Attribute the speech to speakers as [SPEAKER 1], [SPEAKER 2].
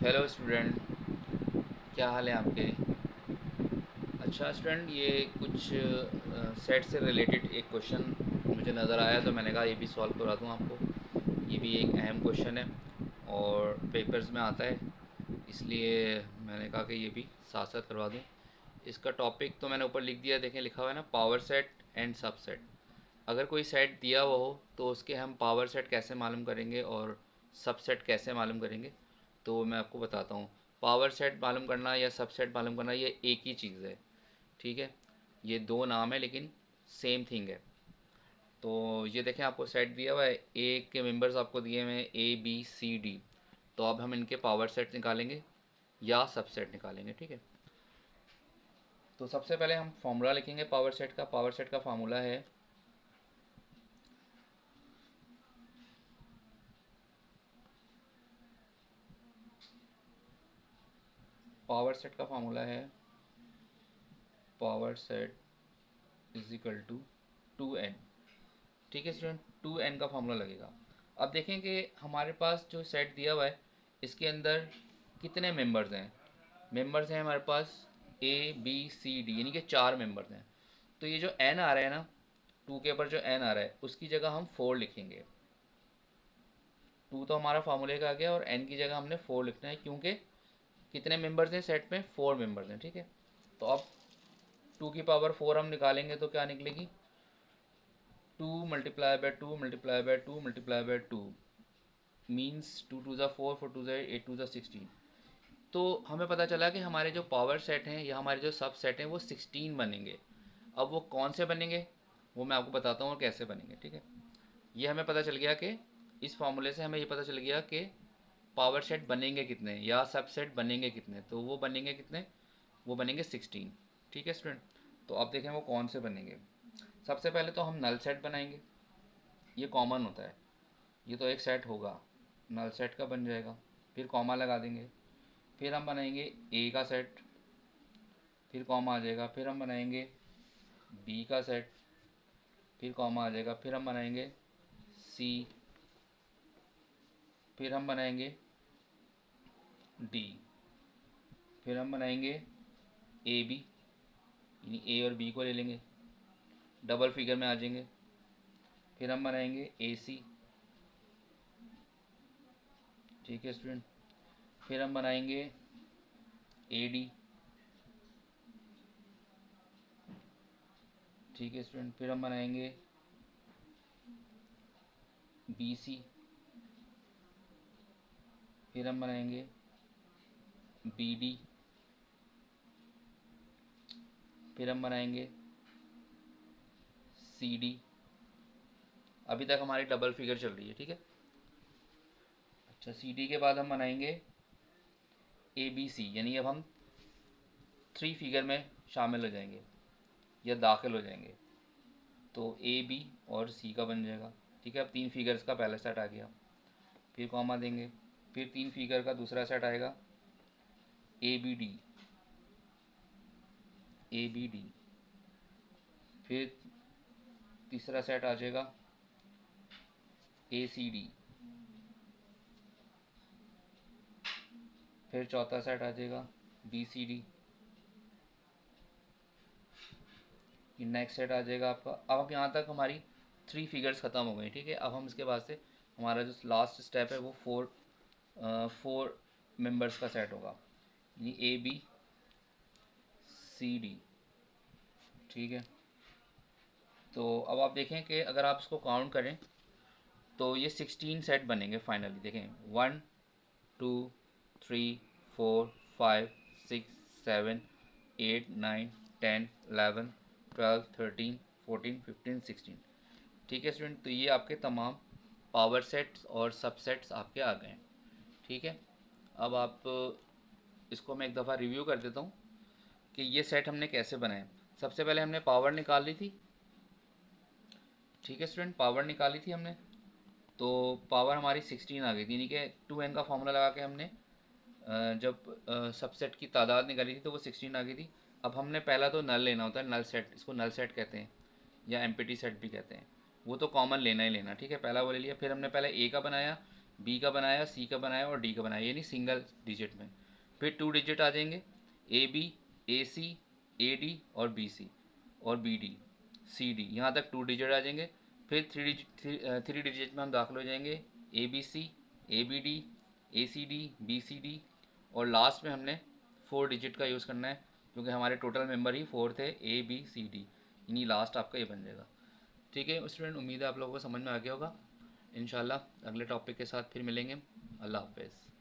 [SPEAKER 1] Hello student, क्या हाल है आपके। अच्छा स्टूडेंट, ये कुछ सेट से रिलेटेड एक क्वेश्चन मुझे नज़र आया तो मैंने कहा ये भी सॉल्व करा दूँ आपको। ये भी एक अहम क्वेश्चन है और पेपर्स में आता है, इसलिए मैंने कहा कि ये भी साथ साथ करवा दूँ। इसका टॉपिक तो मैंने ऊपर लिख दिया, देखें लिखा हुआ है ना, पावर सेट एंड सबसेट। अगर कोई सेट दिया हुआ हो तो उसके हम पावर सेट कैसे मालूम करेंगे और सबसेट कैसे मालूम करेंगे, तो मैं आपको बताता हूँ। पावर सेट मालूम करना या सबसेट मालूम करना ये एक ही चीज़ है, ठीक है। ये दो नाम है लेकिन सेम थिंग है। तो ये देखें, आपको सेट दिया हुआ है, ए के मेंबर्स आपको दिए हुए हैं ABCD। तो अब हम इनके पावर सेट निकालेंगे या सबसेट निकालेंगे, ठीक है। तो सबसे पहले हम फॉर्मूला लिखेंगे पावर सेट का। पावर सेट का फार्मूला है, पावर सेट का फार्मूला है power set is equal to 2n। ठीक है स्टूडेंट, 2n का फार्मूला लगेगा। अब देखें कि हमारे पास जो सेट दिया हुआ है इसके अंदर कितने मेंबर्स हैं। मेंबर्स हैं हमारे पास ABCD, यानी कि 4 मेंबर्स हैं। तो ये जो n आ रहा है ना, 2 के ऊपर जो n आ रहा है उसकी जगह हम 4 लिखेंगे। 2 तो हमारा फार्मूले का आ गया और n की जगह हमने 4 लिखना है, क्योंकि कितने मेंबर्स हैं सेट में, 4 मेंबर्स हैं, ठीक है। तो अब 2 की पावर 4 हम निकालेंगे तो क्या निकलेगी, 2 × 2 × 2 × 2 मीन्स 2 × 2 = 4, 4 × 2 = 8, 2 × 16। तो हमें पता चला कि हमारे जो पावर सेट हैं या हमारे जो सब सेट हैं वो 16 बनेंगे। अब वो कौन से बनेंगे वो मैं आपको बताता हूँ और कैसे बनेंगे, ठीक है। ये हमें पता चल गया कि इस फॉर्मूले से हमें ये पता चल गया कि पावर सेट बनेंगे कितने या सब सेट बनेंगे कितने। तो वो बनेंगे कितने, वो बनेंगे 16, ठीक है स्टूडेंट। तो अब देखें वो कौन से बनेंगे। सबसे पहले तो हम नल सेट बनाएंगे, ये कॉमन होता है, ये तो एक सेट होगा, नल सेट का बन जाएगा। फिर कॉमा लगा देंगे, फिर हम बनाएंगे ए का सेट, फिर कॉमा आ जाएगा। फिर हम बनाएंगे बी का सेट, फिर कॉमा आ जाएगा। फिर हम बनाएंगे सी, फिर हम बनाएंगे डी, फिर हम बनाएंगे AB, यानी ए और बी को ले लेंगे, डबल फिगर में आ जाएंगे। फिर हम बनाएंगे AC, ठीक है स्टूडेंट। फिर हम बनाएंगे AD, ठीक है स्टूडेंट। फिर हम बनाएंगे BC, फिर हम बनाएंगे BD, फिर हम बनाएंगे CD। अभी तक हमारी डबल फिगर चल रही है, ठीक है। अच्छा, CD के बाद हम बनाएंगे ABC, यानी अब हम 3 फिगर में शामिल हो जाएंगे या दाखिल हो जाएंगे। तो AB और C का बन जाएगा, ठीक है। अब 3 फिगर्स का पहला सेट आ गया, फिर कॉमा देंगे। फिर 3 फिगर का दूसरा सेट आएगा ABD, ABD। फिर तीसरा सेट आ जाएगा ACD, फिर चौथा सेट आ जाएगा BCD, नेक्स्ट सेट आ जाएगा आपका। अब यहाँ तक हमारी 3 फिगर्स ख़त्म हो गई, ठीक है। अब हम इसके बाद से हमारा जो लास्ट स्टेप है वो 4 मेंबर्स का सेट होगा, यानी ABCD, ठीक है। तो अब आप देखें कि अगर आप इसको काउंट करें तो ये 16 सेट बनेंगे फाइनली। देखें 1 2 3 4 5 6 7 8 9 10 11 12 13 14 15 16, ठीक है स्टूडेंट। तो ये आपके तमाम पावर सेट्स और सबसेट्स आपके आ गए हैं, ठीक है। अब आप इसको मैं एक दफ़ा रिव्यू कर देता हूँ कि ये सेट हमने कैसे बनाए। सबसे पहले हमने पावर निकाल ली थी, ठीक है स्टूडेंट, पावर निकाली थी हमने। तो पावर हमारी 16 आ गई थी, यानी कि 2n का फॉर्मूला लगा के हमने जब सबसेट की तादाद निकाली थी तो वो 16 आ गई थी। अब हमने पहला तो नल लेना होता है, नल सेट, इसको नल सेट कहते हैं या एम्प्टी सेट भी कहते हैं। वो तो कॉमन लेना ही लेना, ठीक है, पहला वो ले लिया। फिर हमने पहले ए का बनाया, बी का बनाया, सी का बनाया और डी का बनाया, यानी सिंगल डिजिट में। फिर 2 डिजिट आ जाएंगे, A B, A C, A D और बी सी और बी डी, सी डी, यहाँ तक 2 डिजिट आ जाएंगे। फिर 3 डिजिट में हम दाखिल हो जाएंगे, A B C, A B D, A C D, B C D, और लास्ट में हमने 4 डिजिट का यूज़ करना है, क्योंकि हमारे टोटल मेंबर ही 4 थे, ए बी सी डी, यानी लास्ट आपका ये बन जाएगा। ठीक है स्टूडेंट, उम्मीद है आप लोगों को समझ में आ गया होगा। इंशाल्लाह अगले टॉपिक के साथ फिर मिलेंगे। अल्लाह हाफ़िज़।